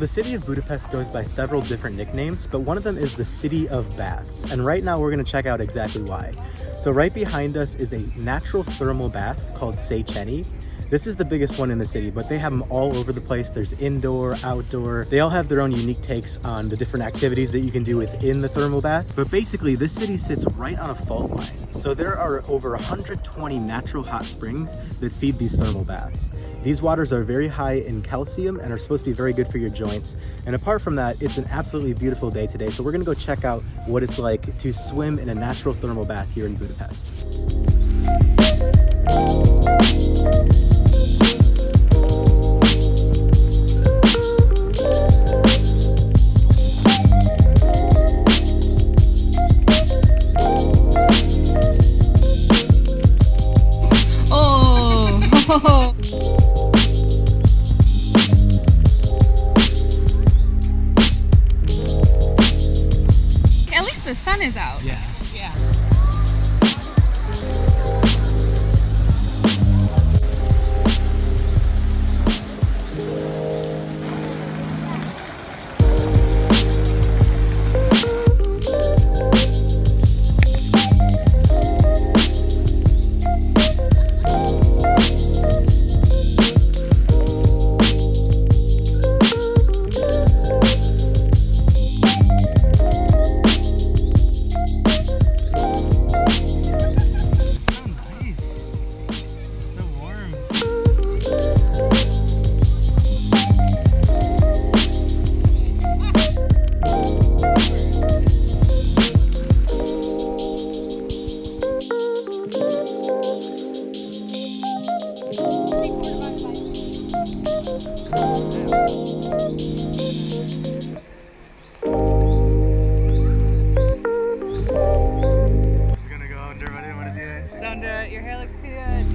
the city of Budapest goes by several different nicknames, but one of them is the City of Baths. And right now we're gonna check out exactly why. So right behind us is a natural thermal bath called Szechenyi. This is the biggest one in the city, but they have them all over the place. There's indoor, outdoor. They all have their own unique takes on the different activities that you can do within the thermal bath. But basically, this city sits right on a fault line. So there are over 120 natural hot springs that feed these thermal baths. These waters are very high in calcium and are supposed to be very good for your joints. And apart from that, it's an absolutely beautiful day today. So we're gonna go check out what it's like to swim in a natural thermal bath here in Budapest. At least the sun is out. Yeah. Yeah. Your hair looks too good.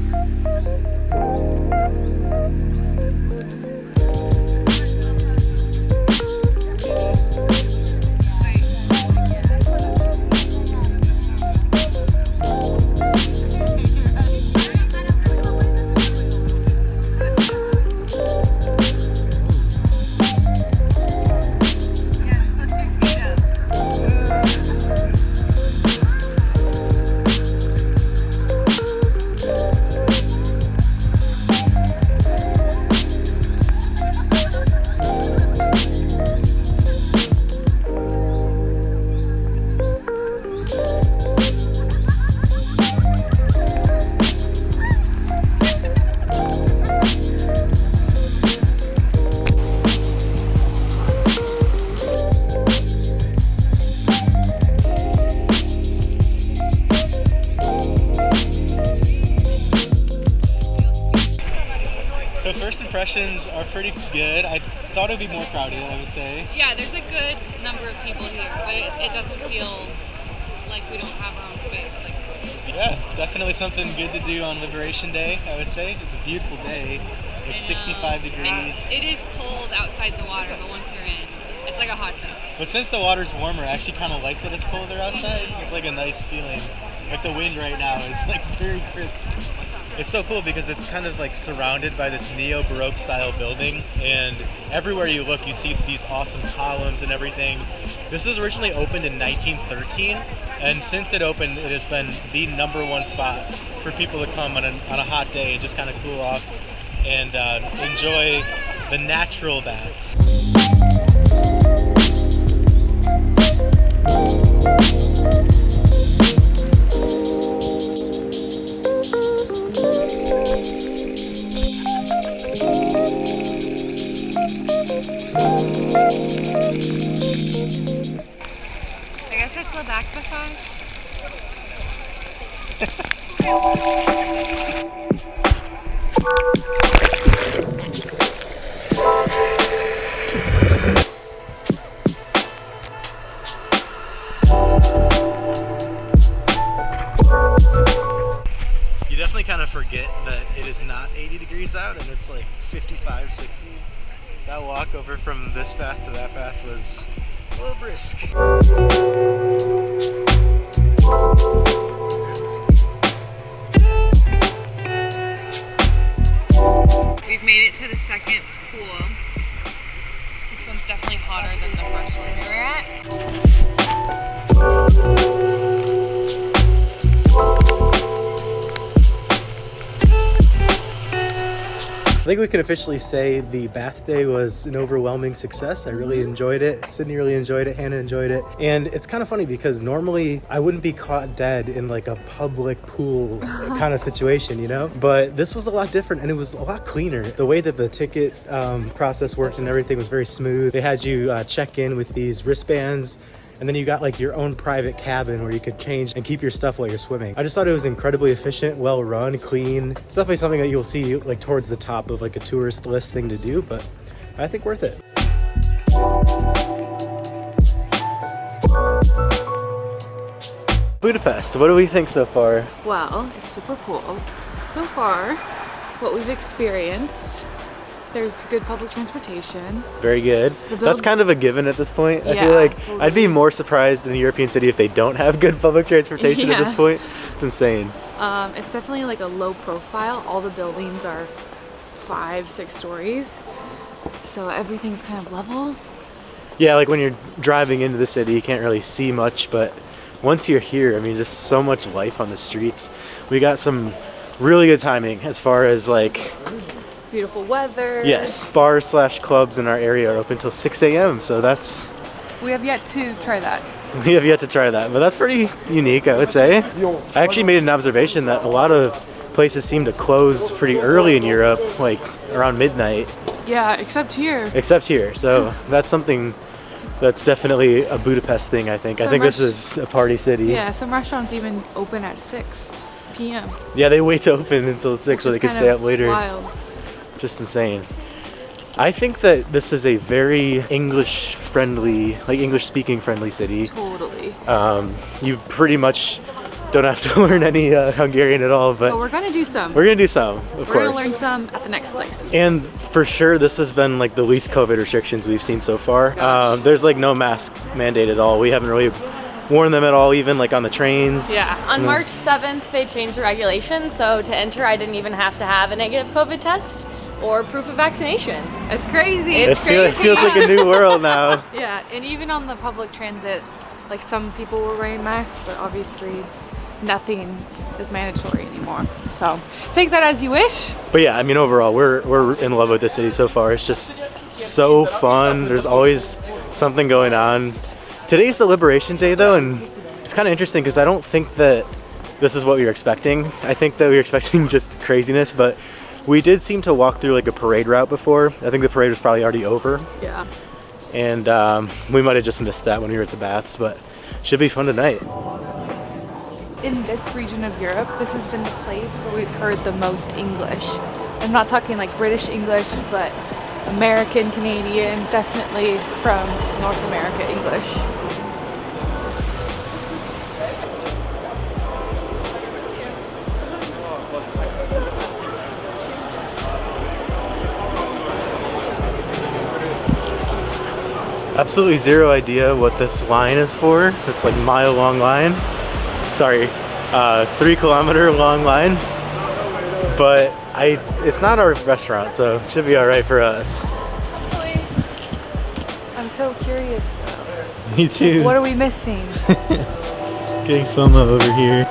So first impressions are pretty good. I thought it'd be more crowded, I would say. Yeah, there's a good number of people here, but it doesn't feel like we don't have our own space. Yeah, definitely something good to do on Liberation Day, I would say. It's a beautiful day. It's 65 degrees. It is cold outside the water, but once you're in, it's like a hot tub. But since the water's warmer, I actually kind of like that it's colder outside. It's like a nice feeling. Like the wind right now is like very crisp. It's so cool because it's kind of like surrounded by this neo-Baroque style building, and everywhere you look you see these awesome columns and everything. This was originally opened in 1913, and since it opened it has been the #1 spot for people to come on a hot day and just kind of cool off and enjoy the natural baths. I guess it's the back massage. You definitely kind of forget that it is not 80 degrees out and it's like 55, 60. That walk over from this path to that path was a little brisk. We've made it to the second pool. This one's hotter than the first one we were at. I think we can officially say the bath day was an overwhelming success. I really enjoyed it. Sydney really enjoyed it. Hannah enjoyed it. And it's kind of funny because normally I wouldn't be caught dead in like a public pool kind of situation, you know? But this was a lot different and it was a lot cleaner. The way that the ticket process worked and everything was very smooth. They had you check in with these wristbands. And then you got like your own private cabin where you could change and keep your stuff while you're swimming. I just thought it was incredibly efficient, well run, clean. It's definitely something that you'll see like towards the top of like a tourist list thing to do, but I think worth it. Budapest, what do we think so far? Well, it's super cool. So far, what we've experienced, there's good public transportation. Very good. That's kind of a given at this point. I feel like totally. I'd be more surprised in a European city if they don't have good public transportation at this point. It's insane. It's definitely like a low profile. All the buildings are 5-6 stories. So everything's kind of level. Yeah, like when you're driving into the city, you can't really see much, but once you're here, I mean, just so much life on the streets. We got some really good timing as far as like Beautiful weather. yes, bars slash clubs in our area are open till 6 a.m. So that's We have yet to try that. we have yet to try that, but that's pretty unique, I would say. I actually made an observation that a lot of places seem to close pretty early in Europe, like around midnight, Yeah, except here. except here. So that's something that's definitely a Budapest thing, I think. I Some think this is a party city. Yeah, some restaurants even open at 6 p.m. Yeah, they wait to open until 6 so they can stay up later. Wild. Just insane. I think that this is a very English friendly, like English speaking friendly city. Totally. You pretty much don't have to learn any Hungarian at all, but But we're gonna do some. we're gonna do some, of We're course. gonna learn some at the next place. And for sure, this has been like the least COVID restrictions we've seen so far. Gosh. There's like no mask mandate at all. We haven't really worn them at all, even like on the trains. Yeah, on March 7th, they changed the regulations, so to enter, I didn't even have to have a negative COVID test or proof of vaccination. It's crazy. It feels like a new world now. Yeah, and even on the public transit, like some people were wearing masks, but obviously nothing is mandatory anymore. So take that as you wish. But yeah, I mean, overall, we're in love with the city so far. It's just so fun. There's always something going on. Today's the Liberation Day, though, and it's kind of interesting because I don't think that this is what we were expecting. I think that we were expecting just craziness, but we did seem to walk through like a parade route before. I think the parade was probably already over, Yeah. and we might have just missed that when we were at the baths, but should be fun tonight. In this region of Europe, this has been the place where we've heard the most English. I'm not talking like British English, but American, Canadian, definitely from North America English. Absolutely zero idea what this line is for. It's like mile-long line. Sorry, 3 kilometer long line. But it's not our restaurant, so it should be all right for us. I'm so curious though. Me too. What are we missing? Getting FOMO over here.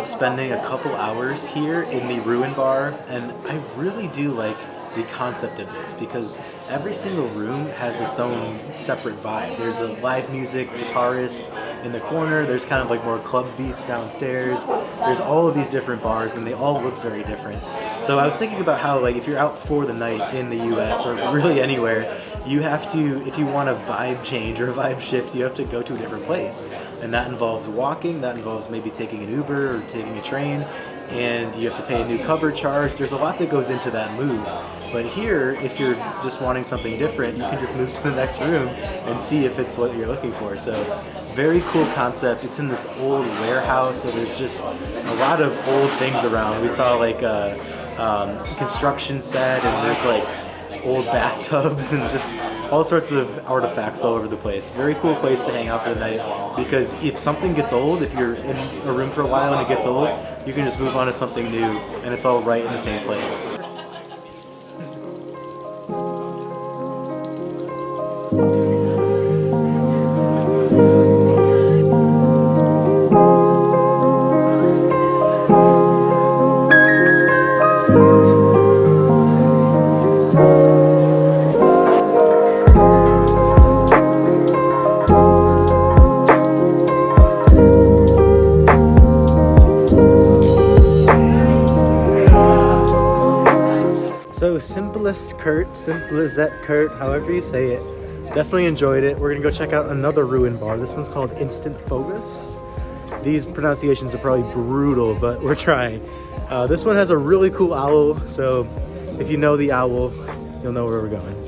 up spending a couple hours here in the Ruin Bar, and I really do like the concept of this because every single room has its own separate vibe. There's a live music guitarist in the corner, there's kind of like more club beats downstairs, there's all of these different bars and they all look very different. So I was thinking about how, like, if you're out for the night in the US or really anywhere, you have to, if you want a vibe change or a vibe shift, you have to go to a different place. And that involves walking, that involves maybe taking an Uber or taking a train, and you have to pay a new cover charge. There's a lot that goes into that move. But here, if you're just wanting something different, you can just move to the next room and see if it's what you're looking for. So very cool concept. It's in this old warehouse, so there's just a lot of old things around. We saw like a construction set, and there's like old bathtubs and just all sorts of artifacts all over the place. Very cool place to hang out for the night, because if something gets old, if you're in a room for a while and it gets old, you can just move on to something new and it's all right in the same place. So simplest Kert, however you say it. Definitely enjoyed it. We're gonna go check out another Ruin Bar. This one's called Instant-Fogas. These pronunciations are probably brutal, but we're trying. This one has a really cool owl, so if you know the owl, you'll know where we're going.